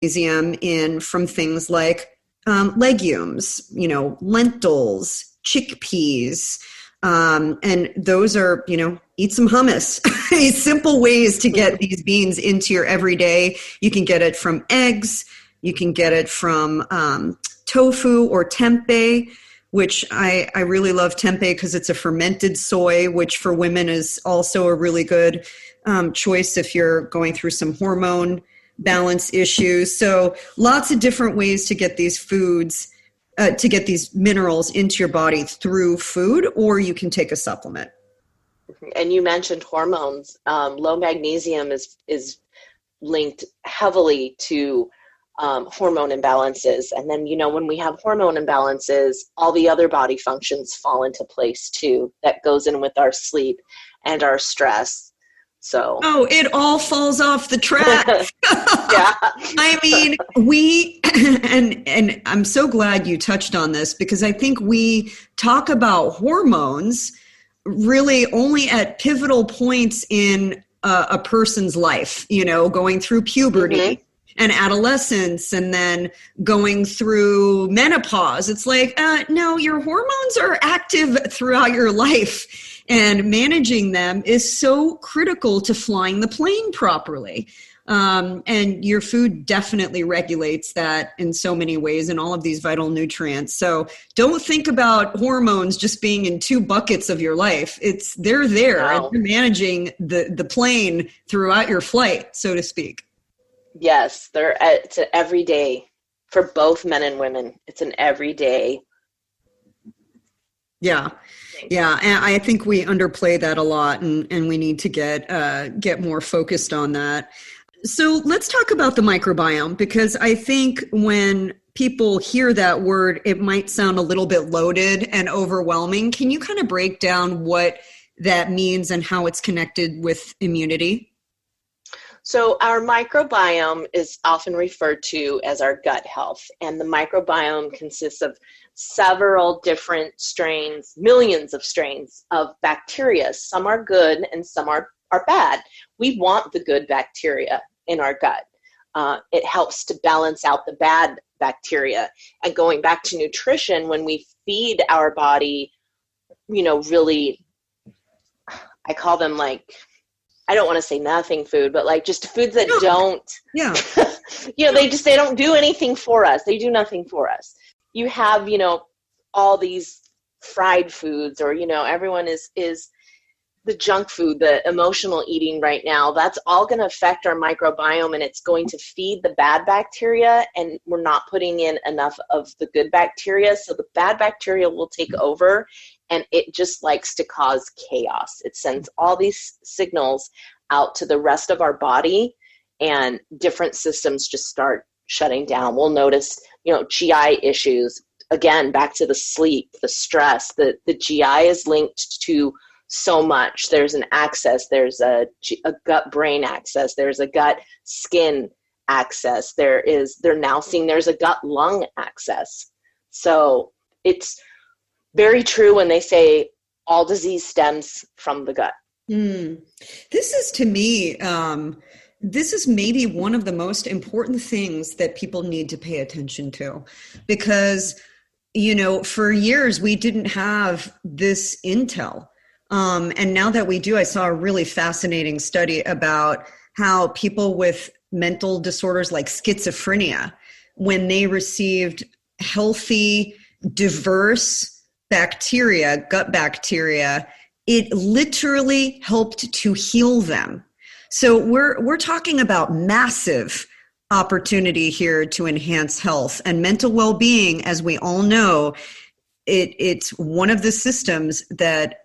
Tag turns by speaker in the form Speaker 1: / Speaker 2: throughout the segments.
Speaker 1: magnesium in from things like legumes, lentils, chickpeas. And those are, eat some hummus. Simple ways to get these beans into your everyday. You can get it from eggs. You can get it from tofu or tempeh, which I really love tempeh because it's a fermented soy, which for women is also a really good choice if you're going through some hormone balance issues. So lots of different ways to get these foods, to get these minerals into your body through food, or you can take a supplement.
Speaker 2: And you mentioned hormones. Low magnesium is linked heavily to hormone imbalances. And then, when we have hormone imbalances, all the other body functions fall into place too. That goes in with our sleep and our stress. So
Speaker 1: it all falls off the track.
Speaker 2: Yeah.
Speaker 1: I mean, and I'm so glad you touched on this, because I think we talk about hormones really only at pivotal points in a person's life, going through puberty and adolescence and then going through menopause. It's like, no, your hormones are active throughout your life. And managing them is so critical to flying the plane properly. And your food definitely regulates that in so many ways, and all of these vital nutrients. So don't think about hormones just being in two buckets of your life. They're there. No. And you're managing the plane throughout your flight, so to speak.
Speaker 2: Yes, it's an everyday for both men and women. It's an everyday.
Speaker 1: Yeah. Yeah, and I think we underplay that a lot, and we need to get more focused on that. So let's talk about the microbiome, because I think when people hear that word, it might sound a little bit loaded and overwhelming. Can you kind of break down what that means and how it's connected with immunity?
Speaker 2: So our microbiome is often referred to as our gut health, and the microbiome consists of several different strains, millions of strains of bacteria. Some are good and some are bad. We want the good bacteria in our gut. It helps to balance out the bad bacteria. And going back to nutrition, when we feed our body, really, I call them I don't want to say nothing food, but just foods that don't, they don't do anything for us. They do nothing for us. You have, all these fried foods, or, everyone is the junk food, the emotional eating right now. That's all going to affect our microbiome, and it's going to feed the bad bacteria, and we're not putting in enough of the good bacteria. So the bad bacteria will take over, and it just likes to cause chaos. It sends all these signals out to the rest of our body, and different systems just start shutting down. We'll notice, GI issues. Again, back to the sleep, the stress, the GI is linked to so much. There's an axis, there's a gut-brain axis, there's a gut-skin axis, they're now seeing there's a gut-lung axis. So it's very true when they say all disease stems from the gut.
Speaker 1: This is, to me, this is maybe one of the most important things that people need to pay attention to, because, for years we didn't have this intel. And now that we do, I saw a really fascinating study about how people with mental disorders like schizophrenia, when they received healthy, diverse bacteria, gut bacteria, it literally helped to heal them. So we're talking about massive opportunity here to enhance health and mental well-being. As we all know, it's one of the systems that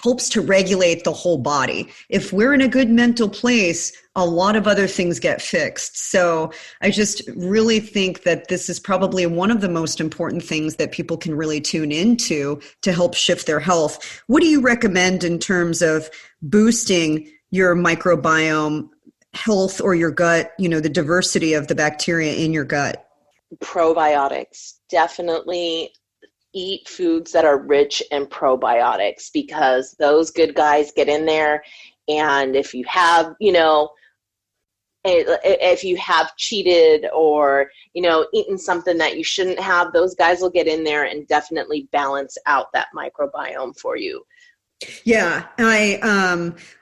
Speaker 1: helps to regulate the whole body. If we're in a good mental place, a lot of other things get fixed. So I just really think that this is probably one of the most important things that people can really tune into to help shift their health. What do you recommend in terms of boosting your microbiome health or your gut, the diversity of the bacteria in your gut?
Speaker 2: Probiotics. Definitely eat foods that are rich in probiotics, because those good guys get in there. And if you have, if you have cheated or, eaten something that you shouldn't have, those guys will get in there and definitely balance out that microbiome for you.
Speaker 1: Yeah, I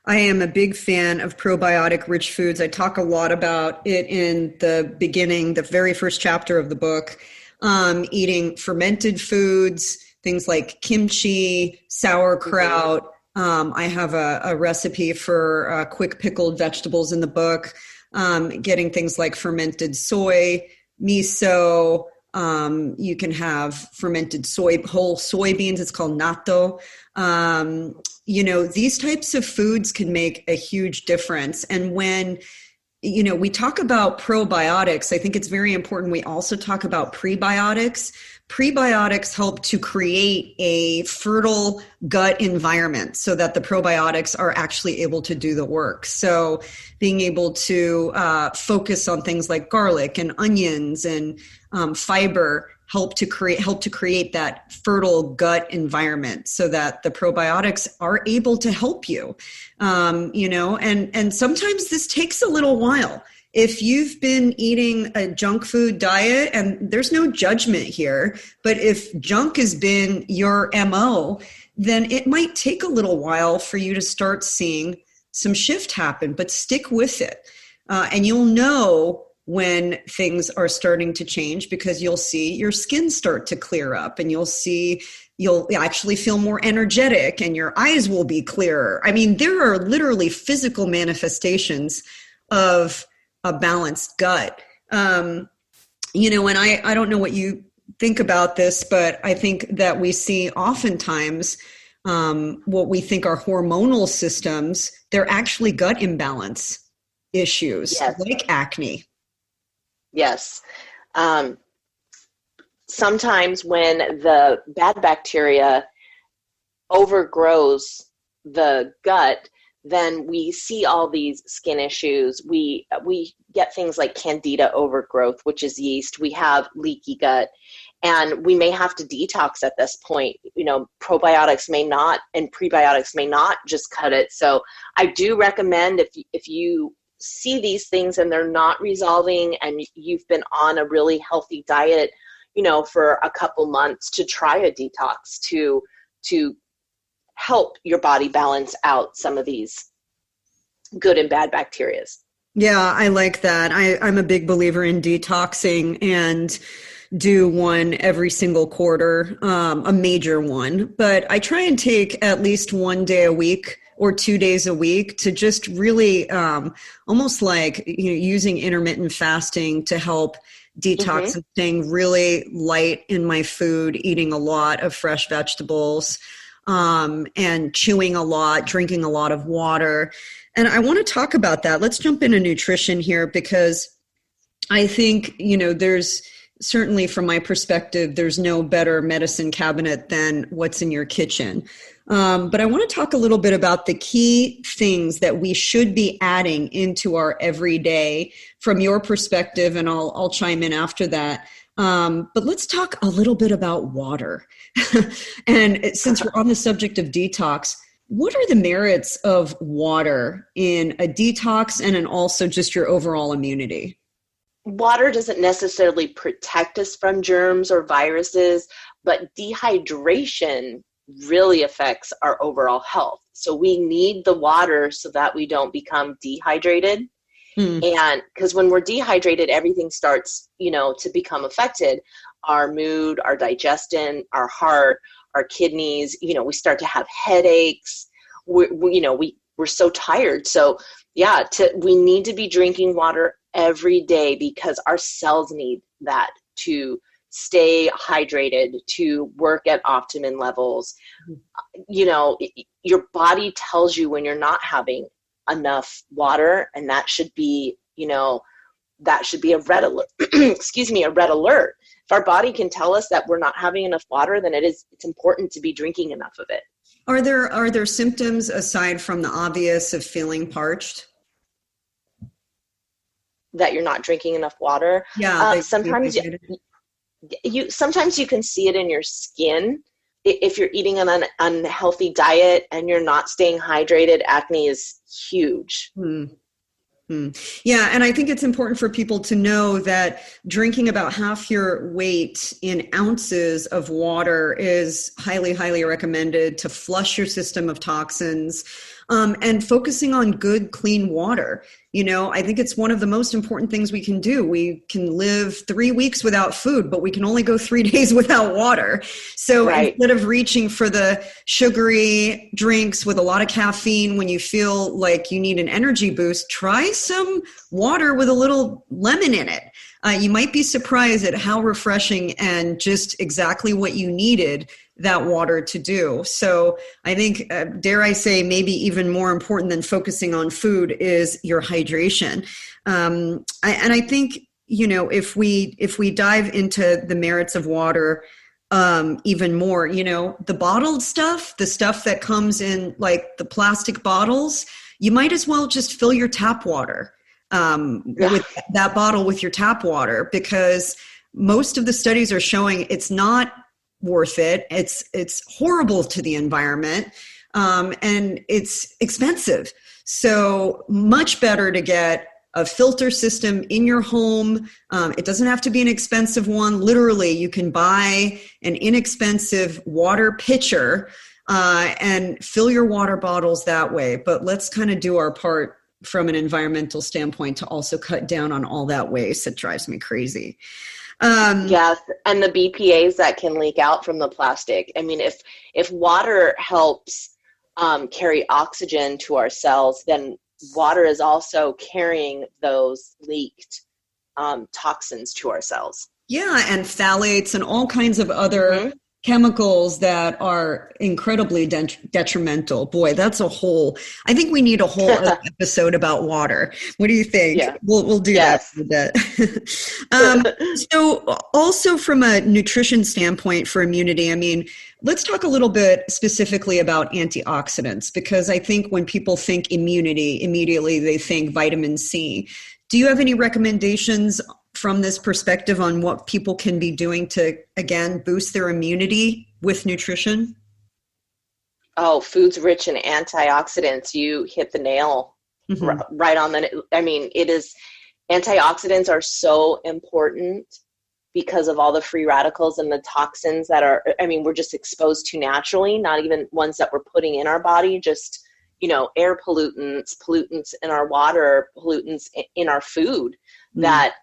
Speaker 1: am a big fan of probiotic rich foods. I talk a lot about it in the beginning, the very first chapter of the book, eating fermented foods, things like kimchi, sauerkraut. I have a recipe for quick pickled vegetables in the book, getting things like fermented soy, miso. You can have fermented whole soybeans. It's called natto. These types of foods can make a huge difference. And when, we talk about probiotics, I think it's very important we also talk about prebiotics. Prebiotics help to create a fertile gut environment so that the probiotics are actually able to do the work. So being able to focus on things like garlic and onions and fiber help to create that fertile gut environment so that the probiotics are able to help you. And sometimes this takes a little while. If you've been eating a junk food diet, and there's no judgment here, but if junk has been your MO, then it might take a little while for you to start seeing some shift happen, but stick with it. And you'll know when things are starting to change because you'll see your skin start to clear up and you'll actually feel more energetic and your eyes will be clearer. I mean, there are literally physical manifestations of a balanced gut. And I don't know what you think about this, but I think that we see oftentimes what we think are hormonal systems, they're actually gut imbalance issues, yes, like acne.
Speaker 2: Yes. Sometimes when the bad bacteria overgrows the gut, then we see all these skin issues. We get things like candida overgrowth, which is yeast. We have leaky gut, and we may have to detox at this point. Probiotics may not, and prebiotics may not just cut it. So I do recommend if you see these things and they're not resolving and you've been on a really healthy diet, for a couple months, to try a detox to help your body balance out some of these good and bad bacteria.
Speaker 1: Yeah, I like that. I'm a big believer in detoxing and do one every single quarter, a major one. But I try and take at least one day a week or 2 days a week to just really almost like using intermittent fasting to help detox and staying really light in my food, eating a lot of fresh vegetables, and chewing a lot, drinking a lot of water. And I want to talk about that. Let's jump into nutrition here because I think, there's certainly from my perspective, there's no better medicine cabinet than what's in your kitchen. But I want to talk a little bit about the key things that we should be adding into our everyday from your perspective, and I'll chime in after that. But let's talk a little bit about water. And since we're on the subject of detox, what are the merits of water in a detox and in also just your overall immunity?
Speaker 2: Water doesn't necessarily protect us from germs or viruses, but dehydration really affects our overall health. So we need the water so that we don't become dehydrated. And because when we're dehydrated, everything starts, to become affected. Our mood, our digestion, our heart, our kidneys, we start to have headaches. We're so tired. So yeah, we need to be drinking water every day because our cells need that to stay hydrated, to work at optimum levels. Your body tells you when you're not having enough water, and that should be, a red alert. A red alert. If our body can tell us that we're not having enough water, then it's important to be drinking enough of it.
Speaker 1: Are there symptoms aside from the obvious of feeling parched?
Speaker 2: That you're not drinking enough water?
Speaker 1: Yeah.
Speaker 2: Sometimes you can see it in your skin. If you're eating an unhealthy diet and you're not staying hydrated, acne is huge.
Speaker 1: Yeah, and I think it's important for people to know that drinking about half your weight in ounces of water is highly, highly recommended to flush your system of toxins, and focusing on good, clean water. I think it's one of the most important things we can do. We can live 3 weeks without food, but we can only go 3 days without water. So instead of reaching for the sugary drinks with a lot of caffeine when you feel like you need an energy boost, try some water with a little lemon in it. You might be surprised at how refreshing and just exactly what you needed that water to do. So I think, dare I say, maybe even more important than focusing on food is your hydration. And I think, if we dive into the merits of water even more, the bottled stuff, the stuff that comes in like the plastic bottles, you might as well just fill your tap water with that bottle with your tap water, because most of the studies are showing it's not worth it. It's horrible to the environment, and it's expensive. So much better to get a filter system in your home. It doesn't have to be an expensive one. Literally, you can buy an inexpensive water pitcher and fill your water bottles that way. But let's kind of do our part from an environmental standpoint to also cut down on all that waste that drives me crazy.
Speaker 2: Yes, and the BPAs that can leak out from the plastic. I mean, if water helps carry oxygen to our cells, then water is also carrying those leaked toxins to our cells.
Speaker 1: Yeah, and phthalates and all kinds of other chemicals that are incredibly detrimental. Boy, I think we need a whole episode about water. What do you think?
Speaker 2: Yeah.
Speaker 1: We'll do that for a bit. So also from a nutrition standpoint for immunity, I mean, let's talk a little bit specifically about antioxidants, because I think when people think immunity, immediately they think vitamin C. Do you have any recommendations from this perspective on what people can be doing to, again, boost their immunity with nutrition?
Speaker 2: Oh, foods rich in antioxidants. You hit the nail right on the, I mean, antioxidants are so important because of all the free radicals and the toxins that we're just exposed to naturally, not even ones that we're putting in our body, just, air pollutants in our water, pollutants in our food, that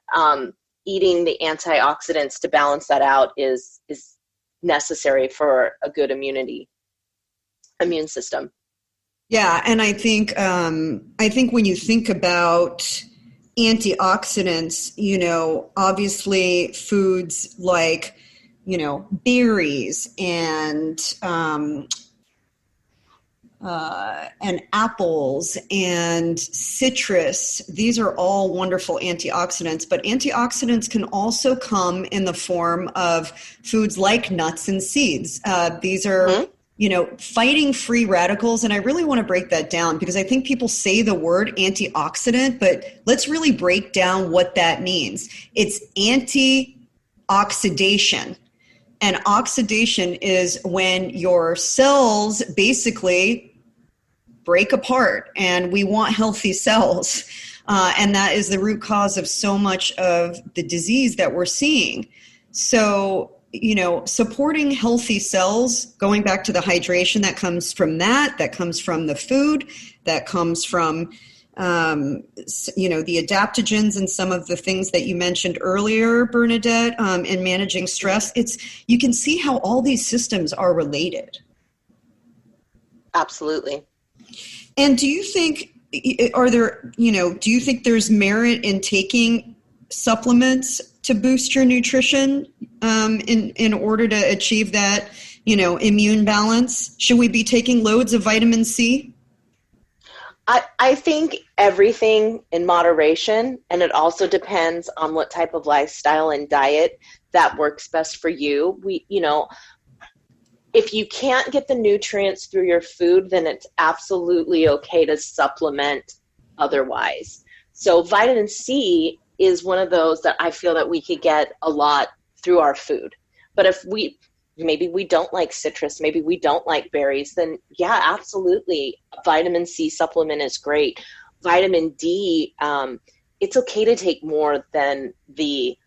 Speaker 2: eating the antioxidants to balance that out is necessary for a good immune system.
Speaker 1: Yeah, and I think when you think about antioxidants, obviously foods like, berries and apples and citrus. These are all wonderful antioxidants, but antioxidants can also come in the form of foods like nuts and seeds. These are, fighting free radicals. And I really want to break that down, because I think people say the word antioxidant, but let's really break down what that means. It's anti-oxidation. And oxidation is when your cells basically break apart, and we want healthy cells. And that is the root cause of so much of the disease that we're seeing. So, supporting healthy cells, going back to the hydration that comes from that comes from the food, that comes from, the adaptogens and some of the things that you mentioned earlier, Bernadette, in managing stress. You can see how all these systems are related.
Speaker 2: Absolutely.
Speaker 1: And do you think, do you think there's merit in taking supplements to boost your nutrition in order to achieve that, immune balance? Should we be taking loads of vitamin C?
Speaker 2: I think everything in moderation, and it also depends on what type of lifestyle and diet that works best for you. If you can't get the nutrients through your food, then it's absolutely okay to supplement otherwise. So vitamin C is one of those that I feel that we could get a lot through our food. But if maybe we don't like citrus, maybe we don't like berries, then yeah, absolutely, vitamin C supplement is great. vitamin D, it's okay to take more than the